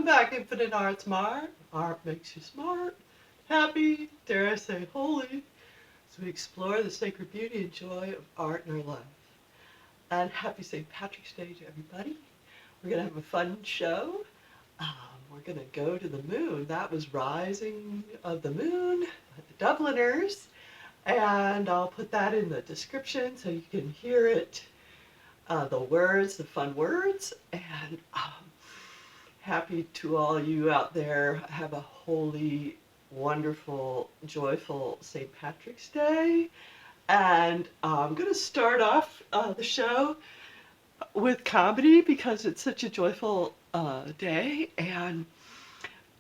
Welcome back, Infinite Arts Mart. Art makes you smart, happy, dare I say holy, as we explore the sacred beauty and joy of art in our life. And happy St. Patrick's Day to everybody. We're going to have a fun show. We're going to go to the moon. That was Rising of the Moon, the Dubliners. And I'll put that in the description so you can hear it, the words, the fun words. And happy to all you out there. Have a holy, wonderful, joyful St. Patrick's Day. And I'm going to start off the show with comedy because it's such a joyful day. And,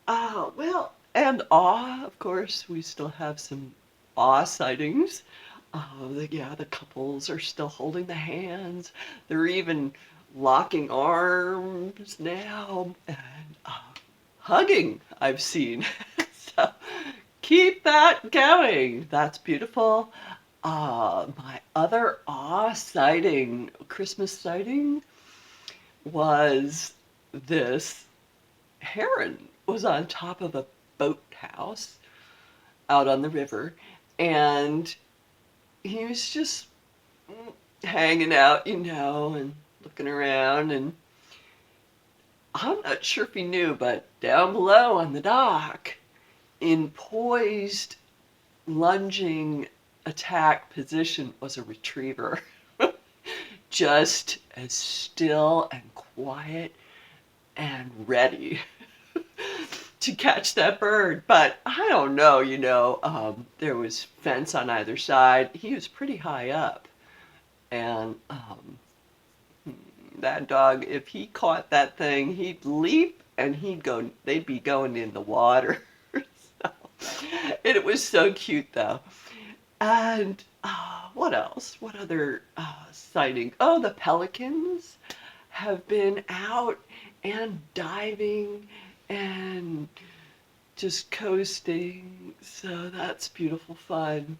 and awe, of course, we still have some awe sightings. The couples are still holding the hands. They're even locking arms now and hugging, I've seen. So keep that going. That's beautiful. My other Christmas sighting, was this heron was on top of a boathouse out on the river, and he was just hanging out, and looking around, and I'm not sure if he knew, but down below on the dock, in poised, lunging attack position, was a retriever. Just as still and quiet and ready to catch that bird. But I don't know, there was fence on either side. He was pretty high up. And that dog, if he caught that thing, he'd leap and they'd be going in the water. So, and it was so cute though. And what else? What other sighting? Oh, the pelicans have been out and diving and just coasting. So that's beautiful fun.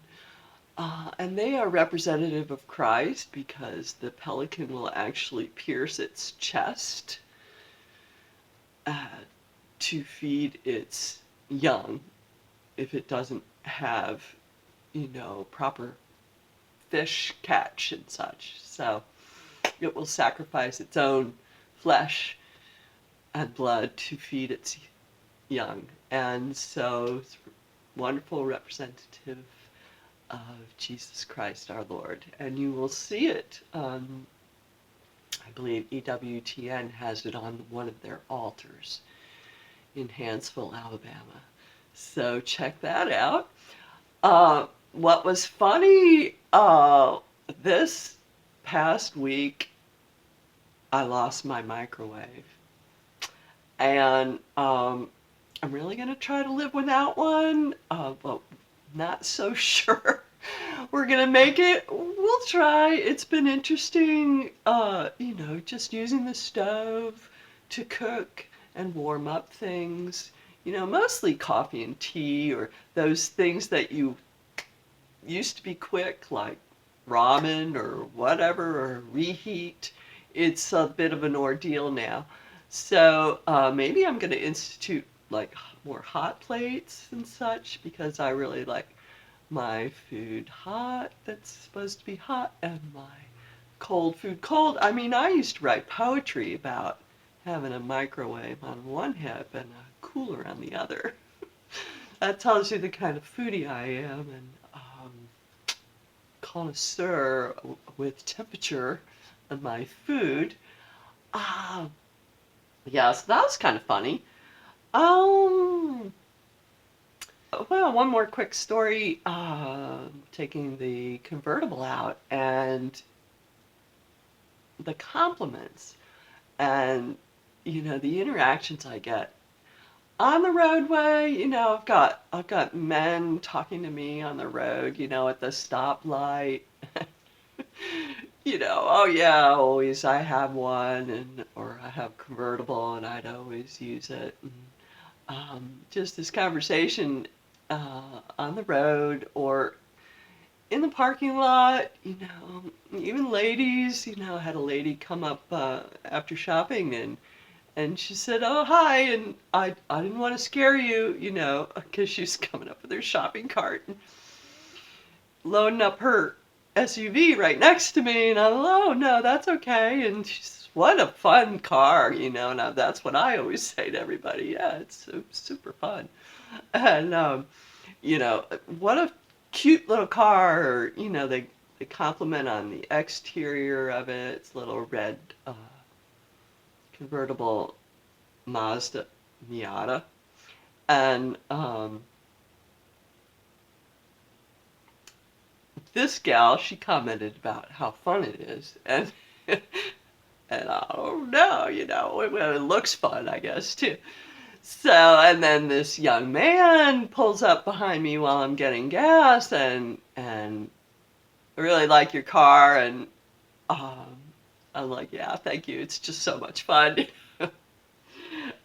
And they are representative of Christ because the pelican will actually pierce its chest to feed its young if it doesn't have, proper fish catch and such. So it will sacrifice its own flesh and blood to feed its young. And so it's a wonderful representative of Jesus Christ our Lord. And you will see it on, I believe EWTN has it on one of their altars in Hansville, Alabama. So check that out. What was funny, this past week, I lost my microwave. And I'm really going to try to live without one, but not so sure we're going to make it. We'll try. It's been interesting, just using the stove to cook and warm up things. Mostly coffee and tea or those things that used to be quick, like ramen or whatever, or reheat. It's a bit of an ordeal now. So maybe I'm going to institute like more hot plates and such because I really like my food hot that's supposed to be hot and my cold food cold. I mean, I used to write poetry about having a microwave on one hip and a cooler on the other. That tells you the kind of foodie I am, and connoisseur with temperature of my food. Yeah, so that was kind of funny. Well, one more quick story. Taking the convertible out and the compliments and the interactions I get on the roadway. I've got men talking to me on the road, at the stoplight. Oh yeah, always I have one, or I have convertible and I'd always use it. And, just this conversation on the road or in the parking lot, even ladies, I had a lady come up after shopping and And she said, "Oh, hi," and I didn't want to scare you, you know, because she's coming up with her shopping cart and loading up her SUV right next to me, and I'm, "Oh, no, that's okay." And she's, "What a fun car," you know, and that's what I always say to everybody. Yeah, it's super fun. And you know, what a cute little car. You know, they compliment on the exterior of it. It's a little red convertible Mazda Miata, and this gal, she commented about how fun it is, and and I don't know, you know, it looks fun, I guess, too. So, and then this young man pulls up behind me while I'm getting gas, and I really like your car, and um, I'm like, yeah, thank you. It's just so much fun.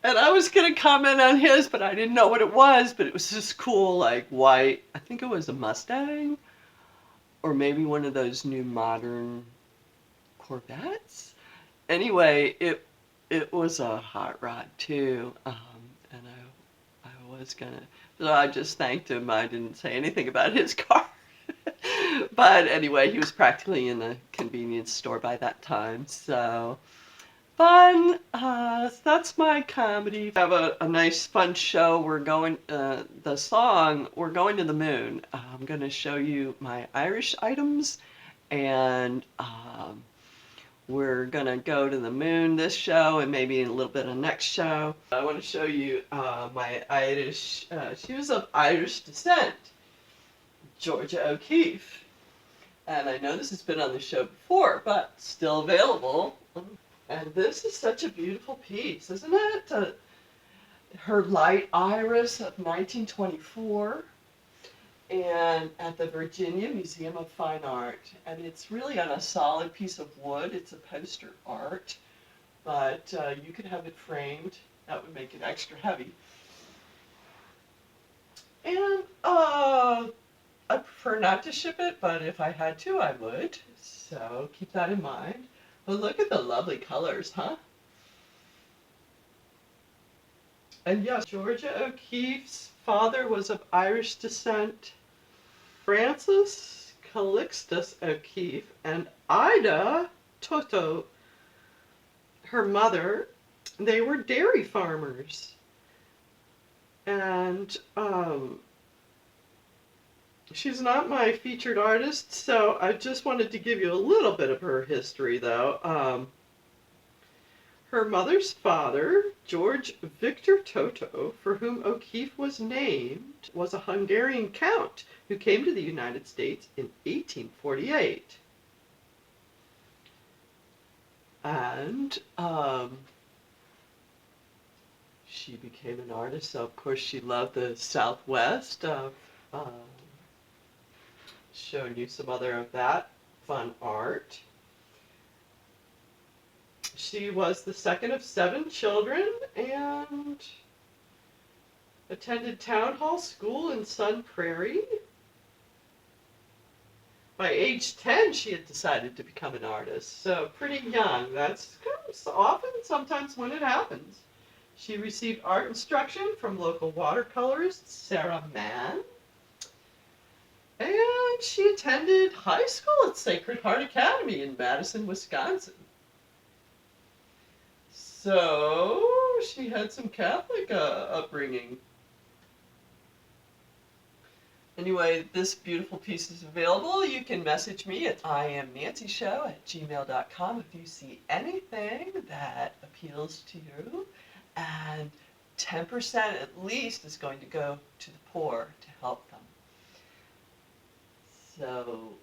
And I was gonna comment on his, but I didn't know what it was. But it was this cool, like white. I think it was a Mustang, or maybe one of those new modern Corvettes. Anyway, it was a hot rod too, and I was gonna. So I just thanked him. I didn't say anything about his car. But anyway, he was practically in a convenience store by that time. So fun. So that's my comedy. We have a nice fun show. We're going, the song, We're Going to the Moon. I'm going to show you my Irish items, and we're going to go to the moon this show and maybe a little bit of next show. I want to show you my Irish, she was of Irish descent, Georgia O'Keeffe. And I know this has been on the show before, but still available. And this is such a beautiful piece, isn't it? Her Light Iris of 1924, and at the Virginia Museum of Fine Art. And it's really on a solid piece of wood. It's a poster art, but you could have it framed. That would make it extra heavy. And I prefer not to ship it, but if I had to, I would. So keep that in mind. But look at the lovely colors, huh? And yes, Georgia O'Keeffe's father was of Irish descent. Francis Calixtus O'Keeffe and Ida Toto, her mother, they were dairy farmers. And she's not my featured artist, so I just wanted to give you a little bit of her history, though. Her mother's father, George Victor Toto, for whom O'Keeffe was named, was a Hungarian count who came to the United States in 1848. And she became an artist, so of course she loved the Southwest. Showing you some other of that fun art. She was the second of 7 children and attended Town Hall School in Sun Prairie. By age 10, she had decided to become an artist, so pretty young. That's often, sometimes when it happens. She received art instruction from local watercolorist Sarah Mann. And she attended high school at Sacred Heart Academy in Madison, Wisconsin. So she had some Catholic upbringing. Anyway, this beautiful piece is available. You can message me at iamnancyshow@gmail.com if you see anything that appeals to you. And 10% at least is going to go to the poor to help them. So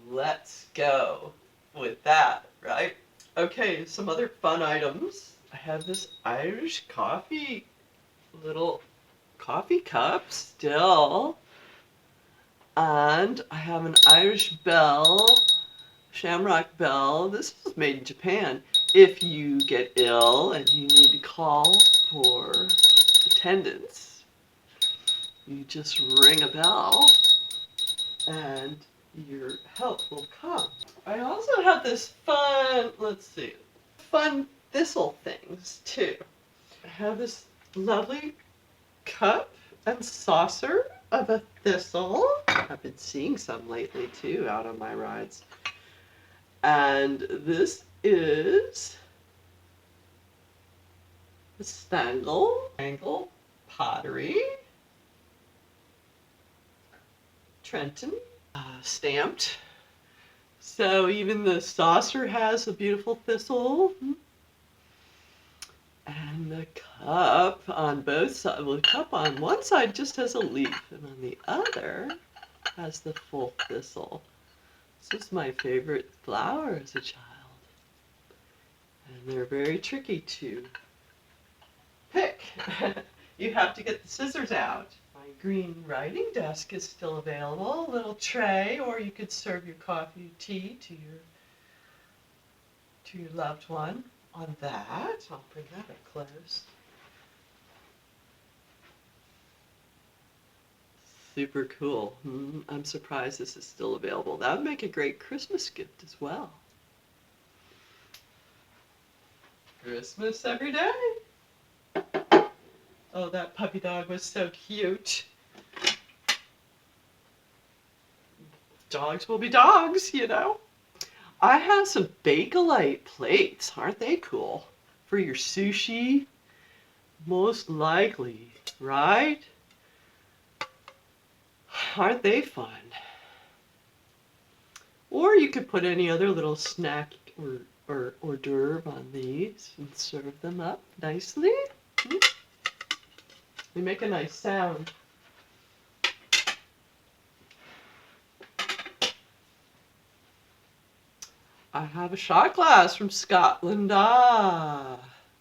let's go with that, right? Okay, some other fun items. I have this Irish coffee, little coffee cup still. And I have an Irish bell, shamrock bell. This is made in Japan. If you get ill and you need to call for attendance, you just ring a bell and your help will come. I also have this fun, let's see, fun thistle things too. I have this lovely cup and saucer of a thistle. I've been seeing some lately too out on my rides. And this is a Stangle pottery, Trenton, stamped. So even the saucer has a beautiful thistle. And the cup on both sides, well, the cup on one side just has a leaf, and on the other has the full thistle. This is my favorite flower as a child. And they're very tricky to pick. You have to get the scissors out. My green writing desk is still available, a little tray, or you could serve your coffee or tea to your loved one on that. I'll bring that up close. Super cool. I'm surprised this is still available. That would make a great Christmas gift as well. Christmas every day. Oh, that puppy dog was so cute. Dogs will be dogs, you know. I have some Bakelite plates. Aren't they cool? For your sushi, most likely, right? Aren't they fun? Or you could put any other little snack or hors d'oeuvre on these and serve them up nicely. They make a nice sound. I have a shot glass from Scotland,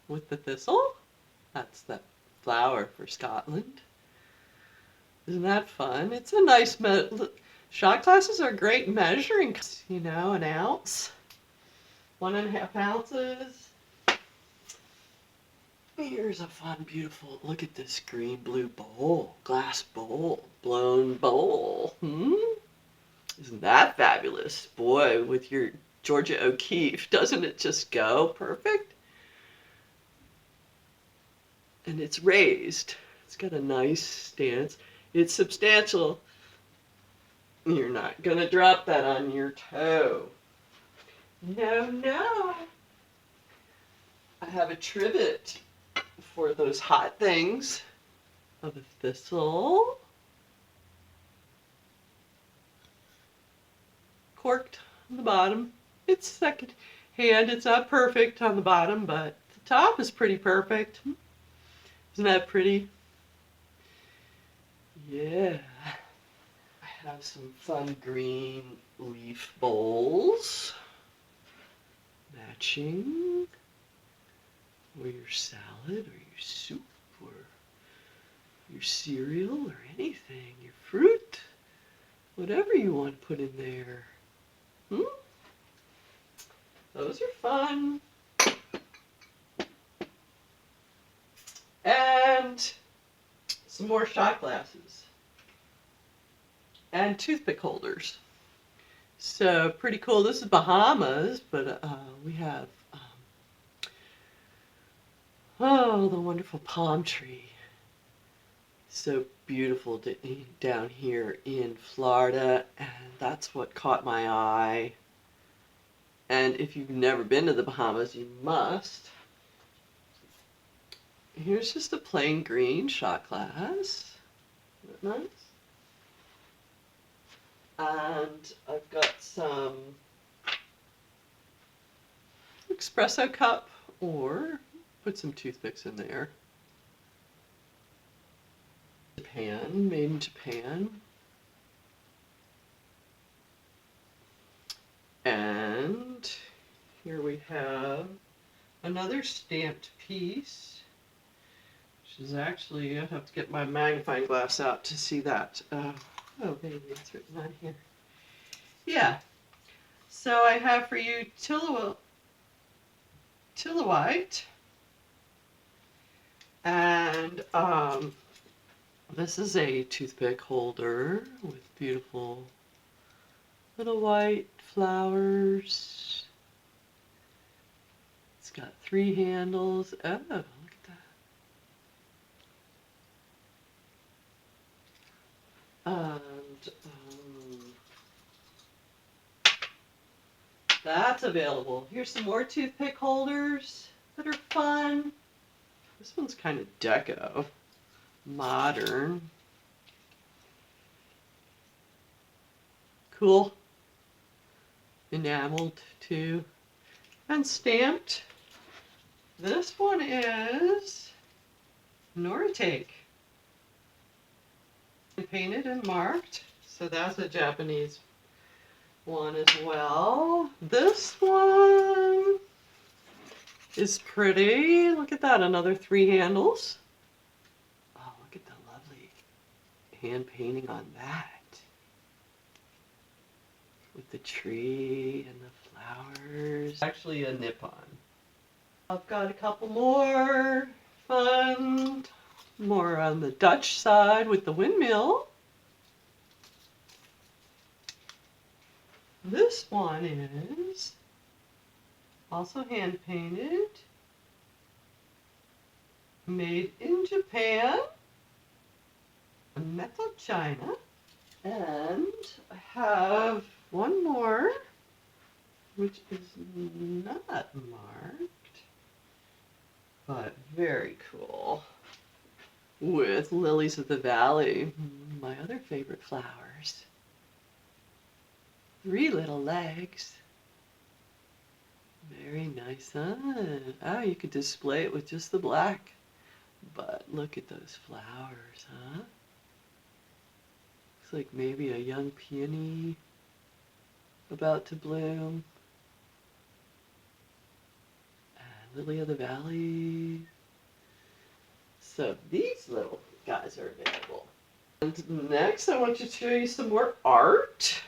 with the thistle. That's the flower for Scotland. Isn't that fun? It's a nice, shot glasses are great measuring, you know, an ounce, 1.5 ounces. Here's a fun, beautiful, look at this green blue bowl, glass bowl, blown bowl. Isn't that fabulous? Boy, with your Georgia O'Keeffe, doesn't it just go perfect? And it's raised. It's got a nice stance. It's substantial. You're not going to drop that on your toe. No, no. I have a trivet for those hot things of a thistle. Corked on the bottom. It's second hand. It's not perfect on the bottom, but the top is pretty perfect. Isn't that pretty? Yeah. I have some fun green leaf bowls. Matching. Or your salad, or your soup, or your cereal, or anything. Your fruit. Whatever you want to put in there. Those are fun. And some more shot glasses. And toothpick holders. So pretty cool. This is Bahamas, but we have, oh, the wonderful palm tree. So beautiful down here in Florida, and that's what caught my eye. And if you've never been to the Bahamas, you must. Here's just a plain green shot glass. Isn't that nice? And I've got some espresso cup, or put some toothpicks in there. Japan, made in Japan. And here we have another stamped piece, which is actually, I have to get my magnifying glass out to see that. Oh, maybe it's written on here. Yeah. So I have for you Tillowite. And this is a toothpick holder with beautiful little white flowers. It's got 3 handles. Oh, look at that. And that's available. Here's some more toothpick holders that are fun. This one's kind of deco, modern. Cool. Enameled too. And stamped. This one is Noritake. Painted and marked. So that's a Japanese one as well. This one is pretty. Look at that, another 3 handles. Oh, look at the lovely hand painting on that. With the tree and the flowers. Actually a Nippon. I've got a couple more fun. More on the Dutch side with the windmill. This one is also hand painted. Made in Japan. A metal china. And I have one more, which is not marked, but very cool. With lilies of the valley, my other favorite flowers. 3 little legs. Very nice, huh? Oh, you could display it with just the black. But look at those flowers, huh? Looks like maybe a young peony about to bloom. And lily of the valley. So these little guys are available. And next I want to show you some more art.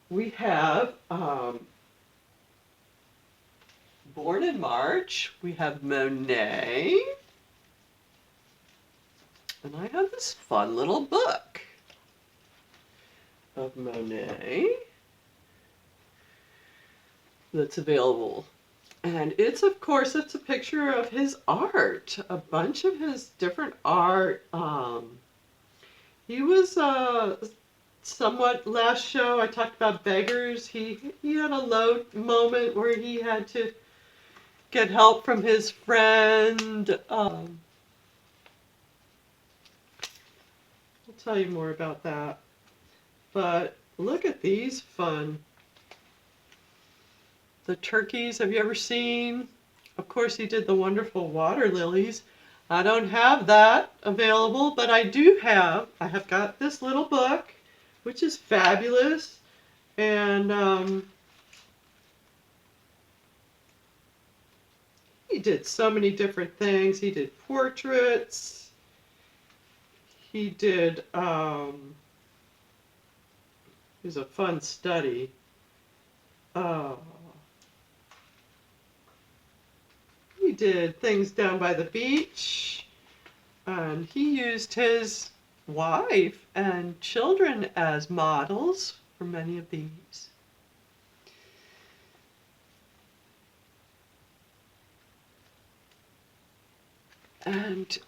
We have Born in March. We have Monet. And I have this fun little book of Monet that's available. And it's, of course, it's a picture of his art, a bunch of his different art. He was somewhat, last show I talked about beggars. He had a low moment where he had to get help from his friend. I'll tell you more about that. But look at these fun. The turkeys, have you ever seen? Of course, he did the wonderful water lilies. I don't have that available, but I have got this little book, which is fabulous. And he did so many different things. He did portraits. He did, it was a fun study. He did things down by the beach, and he used his wife and children as models for many of these. And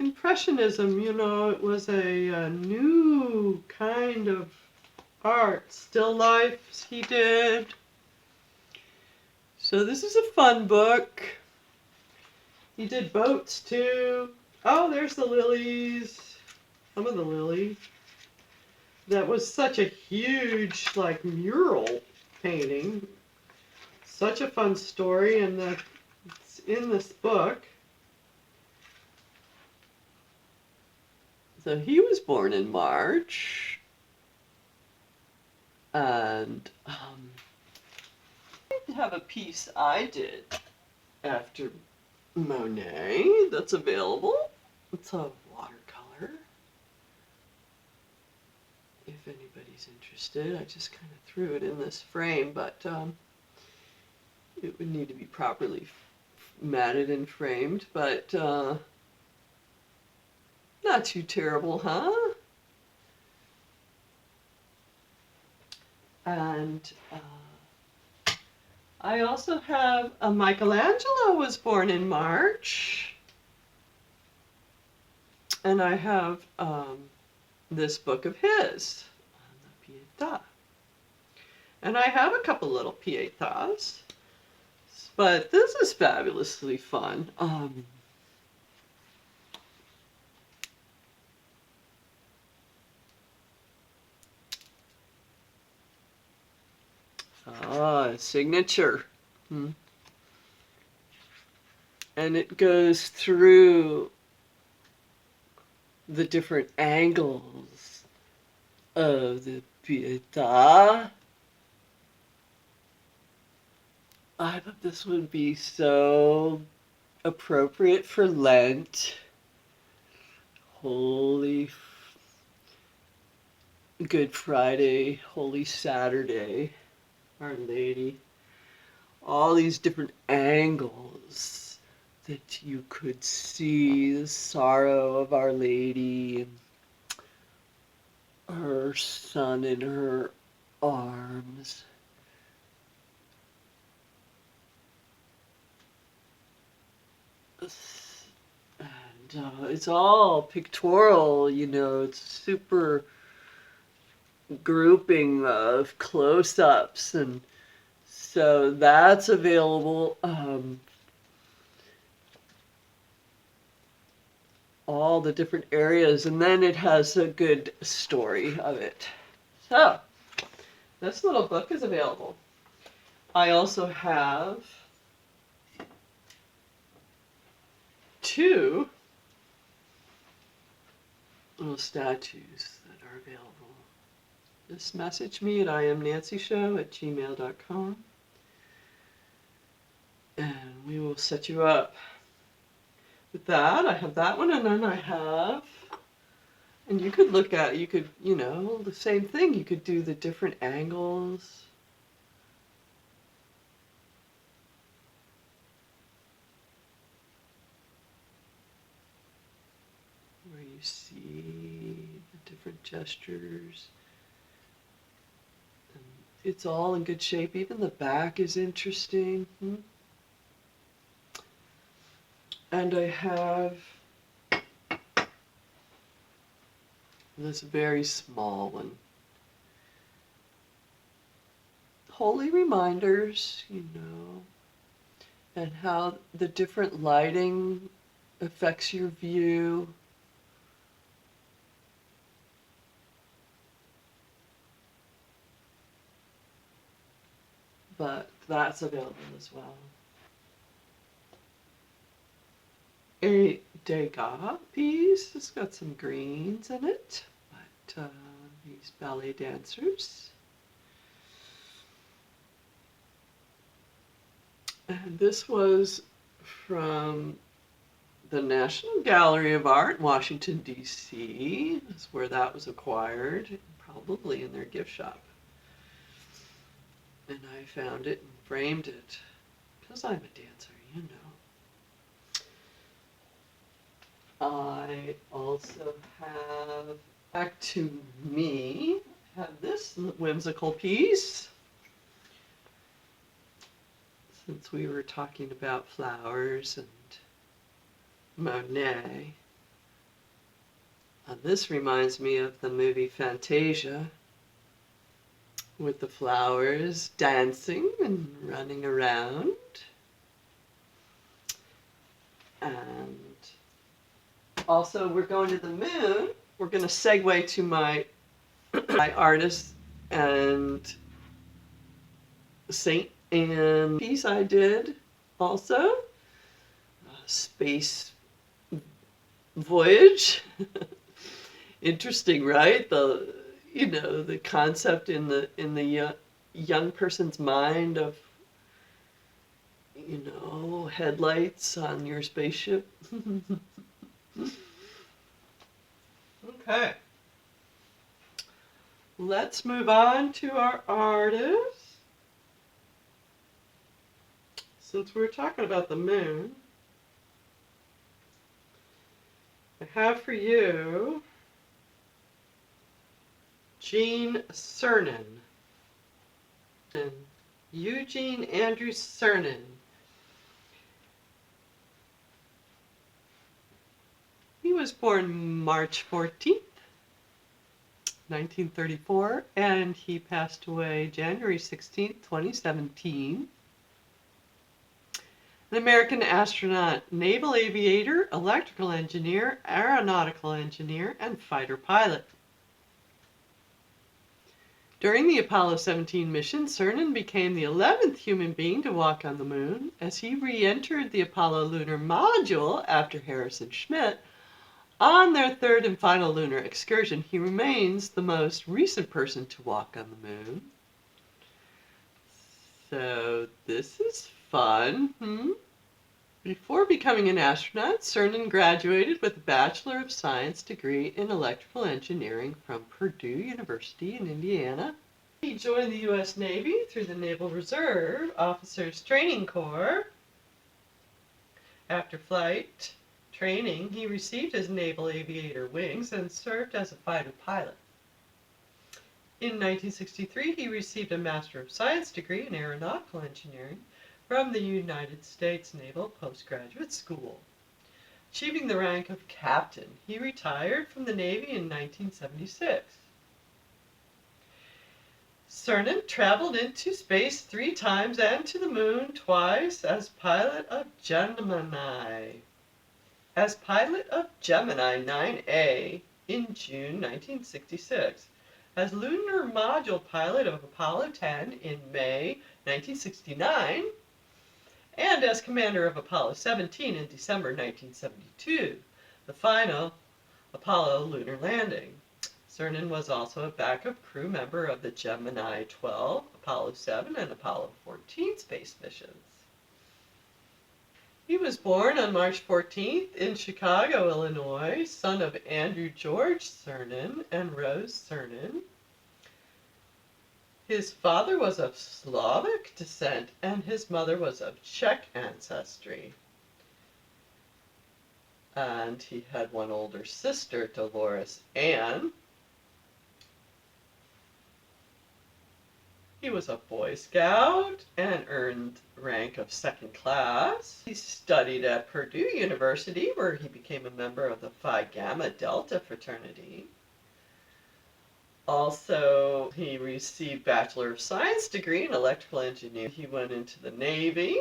Impressionism, you know, it was a new kind of art. Still lifes he did. So this is a fun book. He did boats too. Oh, there's the lilies. Some of the lilies. That was such a huge, like, mural painting. Such a fun story, and it's in this book. So he was born in March. And I have a piece I did after Monet that's available. It's a watercolor. If anybody's interested, I just kind of threw it in this frame, but it would need to be properly matted and framed, but not too terrible, huh? And I also have a Michelangelo was born in March. And I have this book of his, the Pietà. And I have a couple little Pietàs. But this is fabulously fun. Signature. And it goes through the different angles of the Pietà. I thought this would be so appropriate for Lent. Holy Good Friday, Holy Saturday, Our Lady. All these different angles that you could see the sorrow of Our Lady and her son in her arms. And it's all pictorial, you know, it's super grouping of close-ups, and so that's available. All the different areas, and then it has a good story of it. So this little book is available. I also have two little statues that are available. Just message me at IamNancyShow@gmail.com and we will set you up. With that, I have that one, and then I have, and you could look at, you could, you know, the same thing. You could do the different angles. Where you see the different gestures. And it's all in good shape. Even the back is interesting. And I have this very small one. Holy reminders, you know, and how the different lighting affects your view. But that's available as well. A Degas piece. It's got some greens in it, but these ballet dancers. And this was from the National Gallery of Art in Washington, D.C. That's where that was acquired, probably in their gift shop. And I found it and framed it, because I'm a dancer, you know. I also have, back to me, have this whimsical piece. Since we were talking about flowers and Monet. This reminds me of the movie Fantasia, with the flowers dancing and running around. And also, we're going to the moon. We're going to segue to my artist and saint and piece I did also. Space voyage. Interesting, right? The, you know, the concept in the young person's mind of, you know, headlights on your spaceship. Okay. Let's move on to our artist. Since we're talking about the moon, I have for you Jean Cernan. Eugene Andrew Cernan. He was born March 14th, 1934, and he passed away January 16th, 2017. An American astronaut, naval aviator, electrical engineer, aeronautical engineer, and fighter pilot. During the Apollo 17 mission, Cernan became the 11th human being to walk on the moon. As he re-entered the Apollo lunar module after Harrison Schmitt on their third and final lunar excursion, he remains the most recent person to walk on the moon. So this is fun. Before becoming an astronaut, Cernan graduated with a Bachelor of Science degree in electrical engineering from Purdue University in Indiana. He joined the U.S. Navy through the Naval Reserve Officers Training Corps. After flight training, he received his naval aviator wings and served as a fighter pilot. In 1963, he received a Master of Science degree in aeronautical engineering from the United States Naval Postgraduate School. Achieving the rank of captain, he retired from the Navy in 1976. Cernan traveled into space 3 times and to the moon twice as pilot of Gemini. As pilot of Gemini 9A in June 1966. As lunar module pilot of Apollo 10 in May 1969. And as commander of Apollo 17 in December 1972, the final Apollo lunar landing. Cernan was also a backup crew member of the Gemini 12, Apollo 7, and Apollo 14 space missions. He was born on March 14th in Chicago, Illinois, son of Andrew George Cernan and Rose Cernan. His father was of Slavic descent and his mother was of Czech ancestry. And he had one older sister, Dolores Ann. He was a Boy Scout and earned rank of 2nd class. He studied at Purdue University, where he became a member of the Phi Gamma Delta fraternity. Also, he received Bachelor of Science degree in electrical engineering. He went into the Navy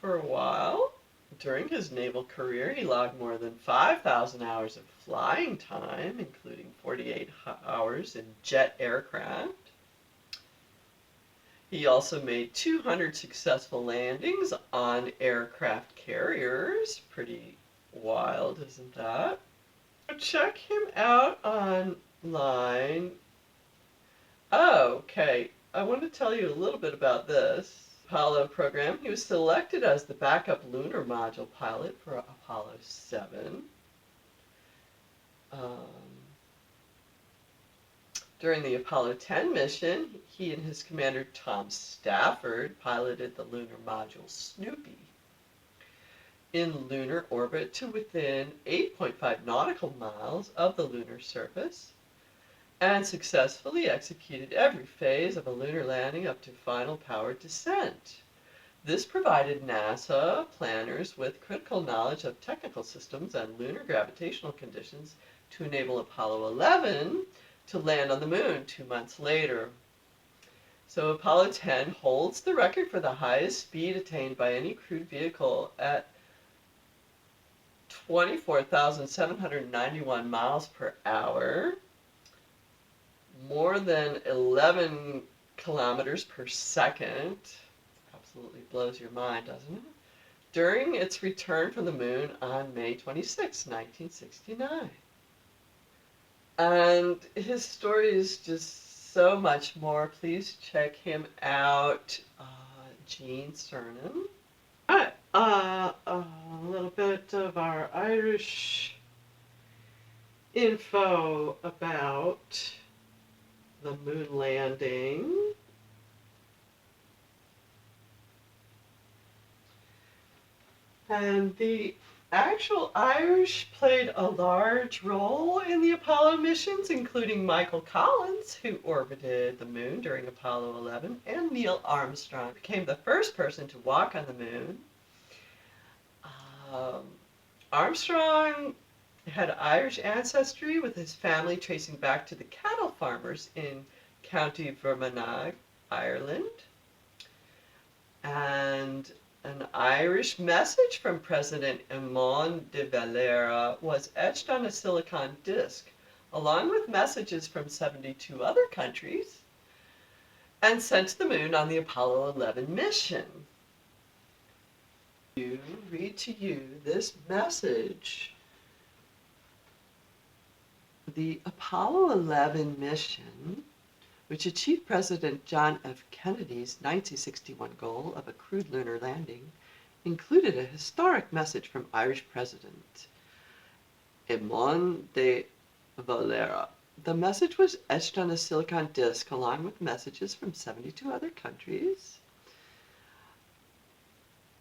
for a while. During his naval career, he logged more than 5,000 hours of flying time, including 48 hours in jet aircraft. He also made 200 successful landings on aircraft carriers. Pretty wild, isn't that? Check him out online. Oh, okay. I want to tell you a little bit about this Apollo program. He was selected as the backup lunar module pilot for Apollo 7. During the Apollo 10 mission, he and his commander Tom Stafford piloted the lunar module Snoopy in lunar orbit to within 8.5 nautical miles of the lunar surface and successfully executed every phase of a lunar landing up to final powered descent. This provided NASA planners with critical knowledge of technical systems and lunar gravitational conditions to enable Apollo 11 to land on the moon 2 months later. So Apollo 10 holds the record for the highest speed attained by any crewed vehicle at 24,791 miles per hour, more than 11 kilometers per second. Absolutely blows your mind, doesn't it? During its return from the moon on May 26, 1969. And his story is just so much more. Please check him out, Gene Cernan. All right, a little bit of our Irish info about the moon landing. And the actual Irish played a large role in the Apollo missions, including Michael Collins, who orbited the moon during Apollo 11, and Neil Armstrong became the first person to walk on the moon. Um, Armstrong had Irish ancestry, with his family tracing back to the cattle farmers in County Fermanagh, Ireland. And an Irish message from President Eamon de Valera was etched on a silicon disc, along with messages from 72 other countries, and sent to the moon on the Apollo 11 mission. Read to you this message. The Apollo 11 mission, which achieved President John F. Kennedy's 1961 goal of a crewed lunar landing, included a historic message from Irish President Eamon de Valera. The message was etched on a silicon disc along with messages from 72 other countries.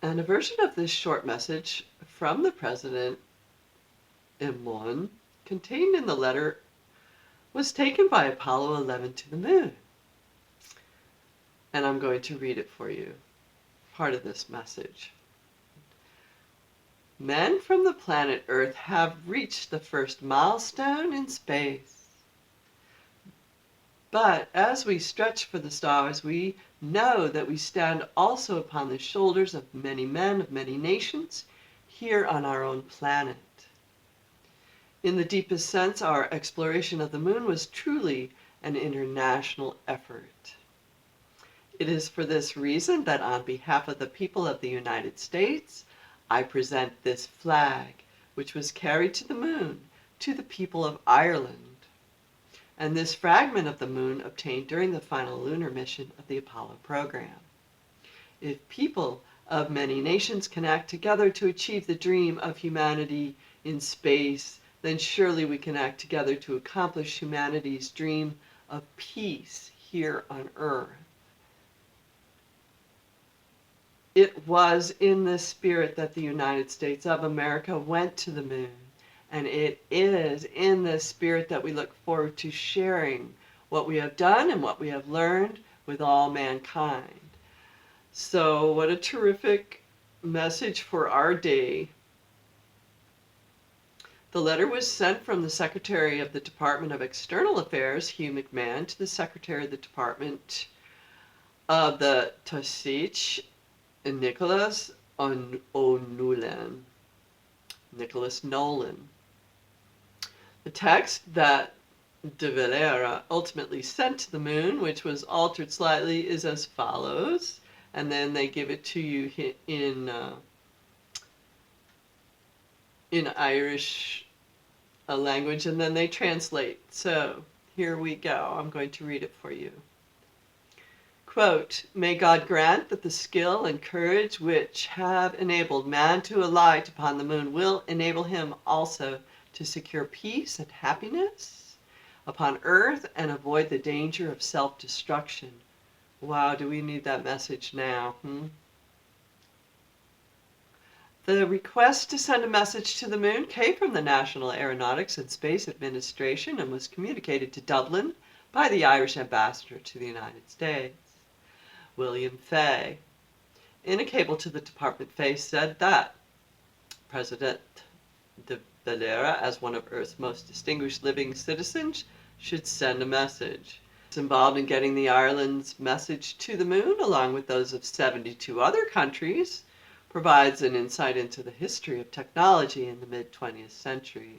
And a version of this short message from the President Eamon, contained in the letter, was taken by Apollo 11 to the moon. And I'm going to read it for you, part of this message. Men from the planet Earth have reached the first milestone in space. But as we stretch for the stars, we know that we stand also upon the shoulders of many men of many nations here on our own planet. In the deepest sense, our exploration of the moon was truly an international effort. It is for this reason that on behalf of the people of the United States, I present this flag, which was carried to the moon, to the people of Ireland. And this fragment of the moon obtained during the final lunar mission of the Apollo program. If people of many nations can act together to achieve the dream of humanity in space, then surely we can act together to accomplish humanity's dream of peace here on Earth. It was in this spirit that the United States of America went to the moon, and it is in this spirit that we look forward to sharing what we have done and what we have learned with all mankind. So what a terrific message for our day. The letter was sent from the Secretary of the Department of External Affairs, Hugh McMahon, to the Secretary of the Department of the Taoiseach, Nicholas O'Nolan. Nicholas Nolan. The text that de Valera ultimately sent to the moon, which was altered slightly, is as follows. And then they give it to you in Irish language, and then they translate. So here we go. I'm going to read it for you. Quote, "May God grant that the skill and courage which have enabled man to alight upon the moon will enable him also to secure peace and happiness upon Earth and avoid the danger of self-destruction." Wow, do we need that message now? The request to send a message to the moon came from the National Aeronautics and Space Administration and was communicated to Dublin by the Irish ambassador to the United States, William Fay. In a cable to the department, Fay said that President de Valera, as one of Earth's most distinguished living citizens, should send a message. Involved in getting the Ireland's message to the moon, along with those of 72 other countries, provides an insight into the history of technology in the mid-20th century.